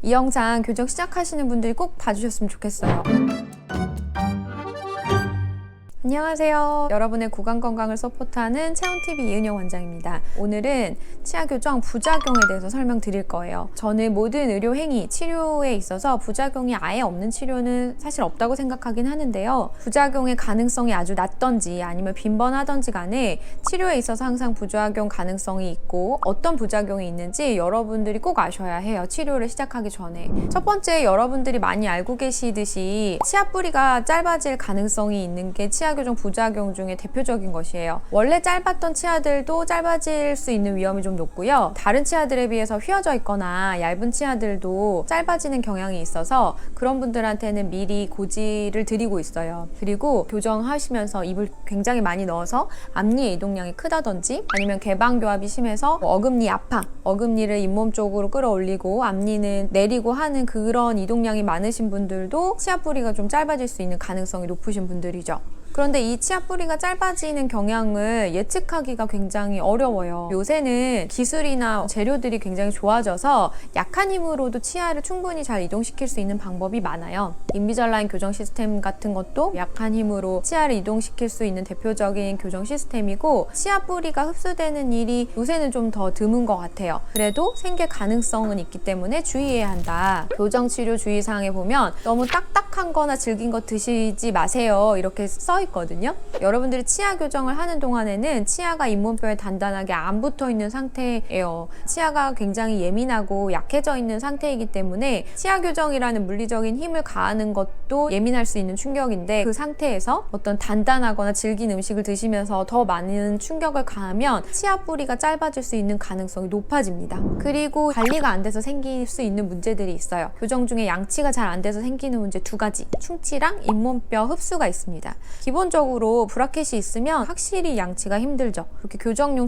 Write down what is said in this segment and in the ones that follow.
이 영상 교정 시작하시는 분들이 꼭 봐주셨으면 좋겠어요. 안녕하세요. 여러분의 구강 건강을 서포트하는 체온TV 이은영 원장입니다. 오늘은 치아 교정 부작용에 대해서 설명드릴 거예요. 저는 모든 의료 행위, 치료에 있어서 부작용이 아예 없는 치료는 사실 없다고 생각하긴 하는데요. 부작용의 가능성이 아주 낮던지 아니면 빈번하던지 간에 치료에 있어서 항상 부작용 가능성이 있고 어떤 부작용이 있는지 여러분들이 꼭 아셔야 해요. 치료를 시작하기 전에. 첫 번째, 여러분들이 많이 알고 계시듯이 치아 뿌리가 짧아질 가능성이 있는 게 치아 교정 부작용 중에 대표적인 것이에요. 원래 짧았던 치아들도 짧아질 수 있는 위험이 좀 높고요. 다른 치아들에 비해서 휘어져 있거나 얇은 치아들도 짧아지는 경향이 있어서 그런 분들한테는 미리 고지를 드리고 있어요. 그리고 교정하시면서 입을 굉장히 많이 넣어서 앞니의 이동량이 크다든지 아니면 개방교합이 심해서 어금니 압박, 어금니를 잇몸 쪽으로 끌어올리고 앞니는 내리고 하는 그런 이동량이 많으신 분들도 치아 뿌리가 좀 짧아질 수 있는 가능성이 높으신 분들이죠. 그런데 이 치아 뿌리가 짧아지는 경향을 예측하기가 굉장히 어려워요. 요새는 기술이나 재료들이 굉장히 좋아져서 약한 힘으로도 치아를 충분히 잘 이동시킬 수 있는 방법이 많아요. 인비절라인 교정 시스템 같은 것도 약한 힘으로 치아를 이동시킬 수 있는 대표적인 교정 시스템이고, 치아 뿌리가 흡수되는 일이 요새는 좀 더 드문 것 같아요. 그래도 생길 가능성은 있기 때문에 주의해야 한다. 교정 치료 주의사항에 보면 너무 딱딱한 거나 질긴 거 드시지 마세요, 이렇게 써 있거든요. 여러분들이 치아 교정을 하는 동안에는 치아가 잇몸뼈에 단단하게 안 붙어 있는 상태예요. 치아가 굉장히 예민하고 약해져 있는 상태이기 때문에 치아 교정이라는 물리적인 힘을 가하는 것도 예민할 수 있는 충격인데, 그 상태에서 어떤 단단하거나 질긴 음식을 드시면서 더 많은 충격을 가하면 치아 뿌리가 짧아질 수 있는 가능성이 높아집니다. 그리고 관리가 안 돼서 생길 수 있는 문제들이 있어요. 교정 중에 양치가 잘 안 돼서 생기는 문제 두 가지, 충치랑 잇몸뼈 흡수가 있습니다. 기본적으로 브라켓이 있으면 확실히 양치가 힘들죠. 이렇게 교정용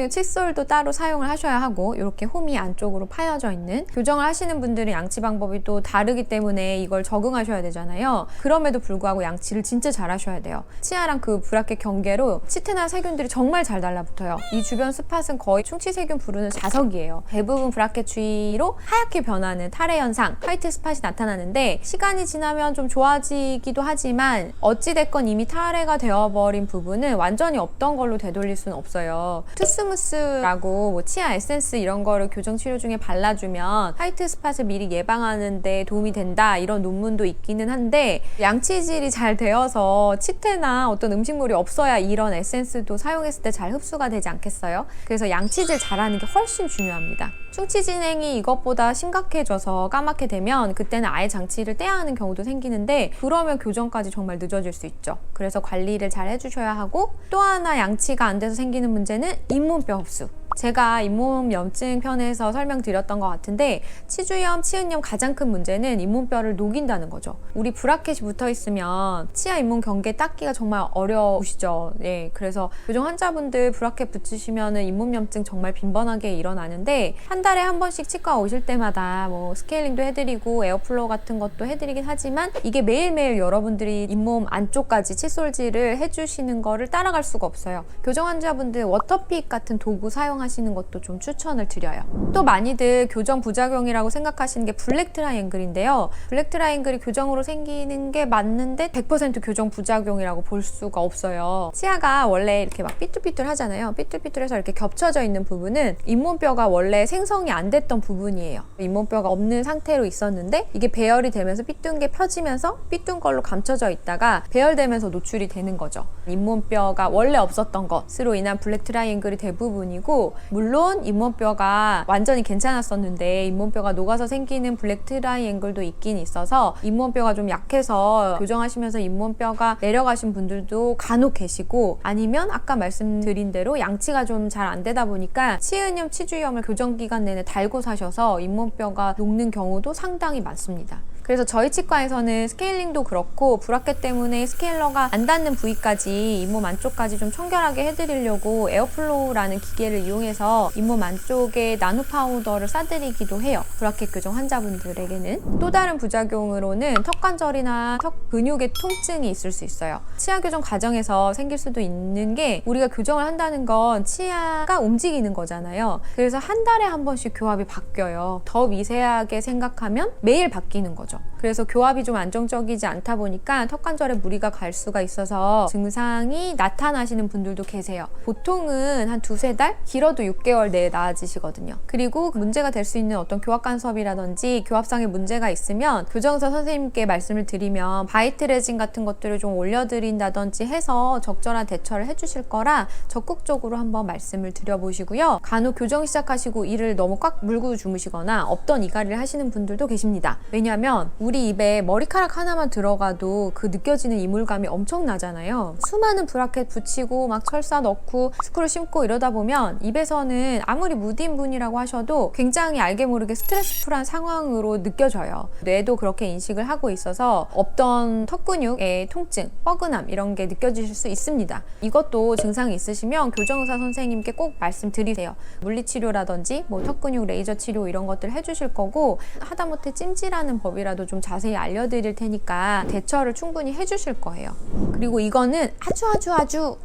칫솔도 따로 사용을 하셔야 하고, 이렇게 홈이 안쪽으로 파여져 있는, 교정을 하시는 분들은 양치 방법이 또 다르기 때문에 이걸 적응하셔야 되잖아요. 그럼에도 불구하고 양치를 진짜 잘 하셔야 돼요. 치아랑 그 브라켓 경계로 치트나 세균들이 정말 잘 달라붙어요. 이 주변 스팟은 거의 충치세균 부르는 자석이에요. 대부분 브라켓 주위로 하얗게 변하는 탈해 현상, 화이트 스팟이 나타나는데, 시간이 지나면 좀 좋아지기도 하지만 어찌됐건 이미 탈해가 되어버린 부분은 완전히 없던 걸로 되돌릴 수는 없어요. 투스무스라고 뭐 치아 에센스 이런 거를 교정 치료 중에 발라주면 화이트 스팟을 미리 예방하는 데 도움이 된다, 이런 논문도 있기는 한데, 양치질이 잘 되어서 치태나 어떤 음식물이 없어야 이런 에센스도 사용했을 때 잘 흡수가 되지 않겠어요? 그래서 양치질 잘하는 게 훨씬 중요합니다. 충치 진행이 이것보다 심각해져서 까맣게 되면 그때는 아예 장치를 떼야 하는 경우도 생기는데, 그러면 교정까지 정말 늦어질 수 있죠. 그래서 관리를 잘 해주셔야 하고, 또 하나 양치가 안 돼서 생기는 문제는 잇몸뼈 흡수. 제가 잇몸 염증 편에서 설명드렸던 것 같은데, 치주염, 치은염 가장 큰 문제는 잇몸뼈를 녹인다는 거죠. 우리 브라켓이 붙어 있으면 치아 잇몸 경계 닦기가 정말 어려우시죠. 네, 그래서 교정 환자분들 브라켓 붙이시면은 잇몸 염증 정말 빈번하게 일어나는데, 한 달에 한 번씩 치과 오실 때마다 뭐 스케일링도 해드리고 에어플로우 같은 것도 해드리긴 하지만, 이게 매일매일 여러분들이 잇몸 안쪽까지 칫솔질을 해주시는 거를 따라갈 수가 없어요. 교정 환자분들 워터픽 같은 도구 사용하시는 것도 좀 추천을 드려요. 또 많이들 교정 부작용이라고 생각하시는 게 블랙 트라이앵글인데요. 블랙 트라이앵글이 교정으로 생기는 게 맞는데 100% 교정 부작용이라고 볼 수가 없어요. 치아가 원래 이렇게 막 삐뚤삐뚤 하잖아요. 삐뚤삐뚤해서 이렇게 겹쳐져 있는 부분은 잇몸뼈가 원래 생성이 안 됐던 부분이에요. 잇몸뼈가 없는 상태로 있었는데, 이게 배열이 되면서 삐뚤 게 펴지면서 삐뚤 걸로 감춰져 있다가 배열되면서 노출이 되는 거죠. 잇몸뼈가 원래 없었던 것으로 인한 블랙 트라이앵글이 대부분이고, 물론 잇몸뼈가 완전히 괜찮았었는데 잇몸뼈가 녹아서 생기는 블랙 트라이앵글도 있긴 있어서, 잇몸뼈가 좀 약해서 교정하시면서 잇몸뼈가 내려가신 분들도 간혹 계시고, 아니면 아까 말씀드린 대로 양치가 좀 잘 안 되다 보니까 치은염, 치주염을 교정 기간 내내 달고 사셔서 잇몸뼈가 녹는 경우도 상당히 많습니다. 그래서 저희 치과에서는 스케일링도 그렇고 브라켓 때문에 스케일러가 안 닿는 부위까지 잇몸 안쪽까지 좀 청결하게 해드리려고 에어플로우라는 기계를 이용해서 잇몸 안쪽에 나노 파우더를 싸드리기도 해요. 브라켓 교정 환자분들에게는. 또 다른 부작용으로는 턱 관절이나 턱 근육의 통증이 있을 수 있어요. 치아 교정 과정에서 생길 수도 있는 게 우리가 교정을 한다는 건 치아가 움직이는 거잖아요. 그래서 한 달에 한 번씩 교합이 바뀌어요. 더 미세하게 생각하면 매일 바뀌는 거죠. 그래서 교합이 좀 안정적이지 않다 보니까 턱 관절에 무리가 갈 수가 있어서 증상이 나타나시는 분들도 계세요. 보통은 한 2-3달? 길어도 6개월 내에 나아지시거든요. 그리고 문제가 될 수 있는 어떤 교합 간섭이라든지 교합상의 문제가 있으면 교정의사 선생님께 말씀을 드리면 바이트 레진 같은 것들을 좀 올려드린다든지 해서 적절한 대처를 해주실 거라 적극적으로 한번 말씀을 드려보시고요. 간혹 교정 시작하시고 이를 너무 꽉 물고 주무시거나 없던 이갈이를 하시는 분들도 계십니다. 왜냐하면 우리 입에 머리카락 하나만 들어가도 그 느껴지는 이물감이 엄청나잖아요. 수많은 브라켓 붙이고 막 철사 넣고 스크류 심고 이러다 보면 입에서는 아무리 무딘 분이라고 하셔도 굉장히 알게 모르게 스트레스풀한 상황으로 느껴져요. 뇌도 그렇게 인식을 하고 있어서 없던 턱 근육의 통증, 뻐근함 이런 게 느껴지실 수 있습니다. 이것도 증상이 있으시면 교정의사 선생님께 꼭 말씀드리세요. 물리치료라든지 턱 근육 레이저 치료 이런 것들 해주실 거고 하다못해 찜질하는 법이라도 좀 자세히 알려드릴 테니까 대처를 충분히 해주실 거예요. 그리고 이거는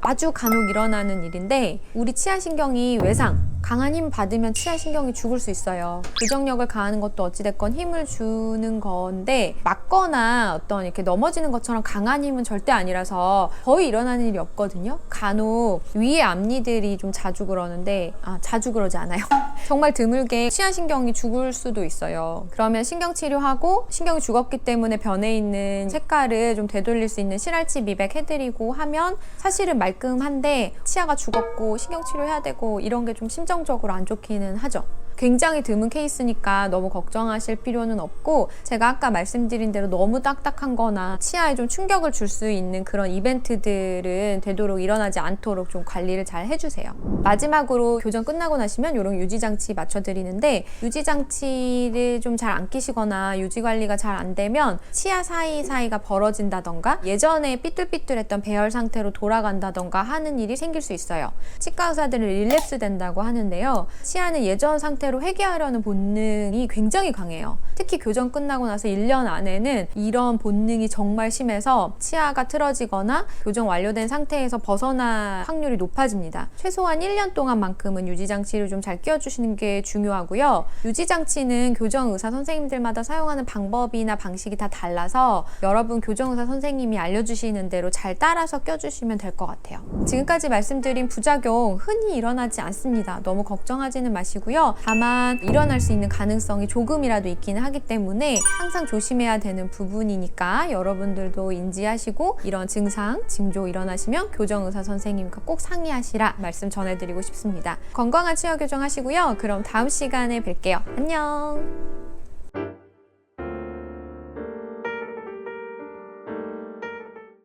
아주 간혹 일어나는 일인데 우리 치아신경이 외상, 강한 힘 받으면 치아신경이 죽을 수 있어요. 교정력을 가하는 것도 어찌됐건 힘을 주는 건데 맞거나 어떤 이렇게 넘어지는 것처럼 강한 힘은 절대 아니라서 거의 일어나는 일이 없거든요. 간혹 위에 앞니들이 좀 자주 그러는데 자주 그러지 않아요. 정말 드물게 치아신경이 죽을 수도 있어요. 그러면 신경치료하고 신경이 죽었기 때문에 변해 있는 색깔을 좀 되돌릴 수 있는 실알치 미백 해드리고 하면 사실은 말끔한데 치아가 죽었고 신경치료해야 되고 이런 게 좀 심정적으로 안 좋기는 하죠. 굉장히 드문 케이스니까 너무 걱정하실 필요는 없고 제가 아까 말씀드린 대로 너무 딱딱한 거나 치아에 좀 충격을 줄 수 있는 그런 이벤트들은 되도록 일어나지 않도록 좀 관리를 잘 해주세요. 마지막으로 교정 끝나고 나시면 이런 유지장치 맞춰드리는데 유지장치를 좀 잘 안 끼시거나 유지관리가 잘 안 되면 치아 사이사이가 벌어진다던가 예전에 삐뚤삐뚤했던 배열 상태로 돌아간다던가 하는 일이 생길 수 있어요. 치과 의사들은 릴랩스 된다고 하는데요. 치아는 예전 상태로 회귀하려는 본능이 굉장히 강해요. 특히 교정 끝나고 나서 1년 안에는 이런 본능이 정말 심해서 치아가 틀어지거나 교정 완료된 상태에서 벗어날 확률이 높아집니다. 최소한 1년 동안만큼은 유지장치를 좀 잘 끼워주시는 게 중요하고요. 유지장치는 교정의사 선생님들마다 사용하는 방법이나 방식이 다 달라서 여러분 교정의사 선생님이 알려주시는 대로 잘 따라서 껴주시면 될 것 같아요. 지금까지 말씀드린 부작용 흔히 일어나지 않습니다. 너무 걱정하지는 마시고요. 다만 일어날 수 있는 가능성이 조금이라도 있기는 하기 때문에 항상 조심해야 되는 부분이니까 여러분들도 인지하시고 이런 증상, 징조 일어나시면 교정의사 선생님과 꼭 상의하시라 말씀 전해드리고 싶습니다. 건강한 치아 교정 하시고요. 그럼 다음 시간에 뵐게요. 안녕.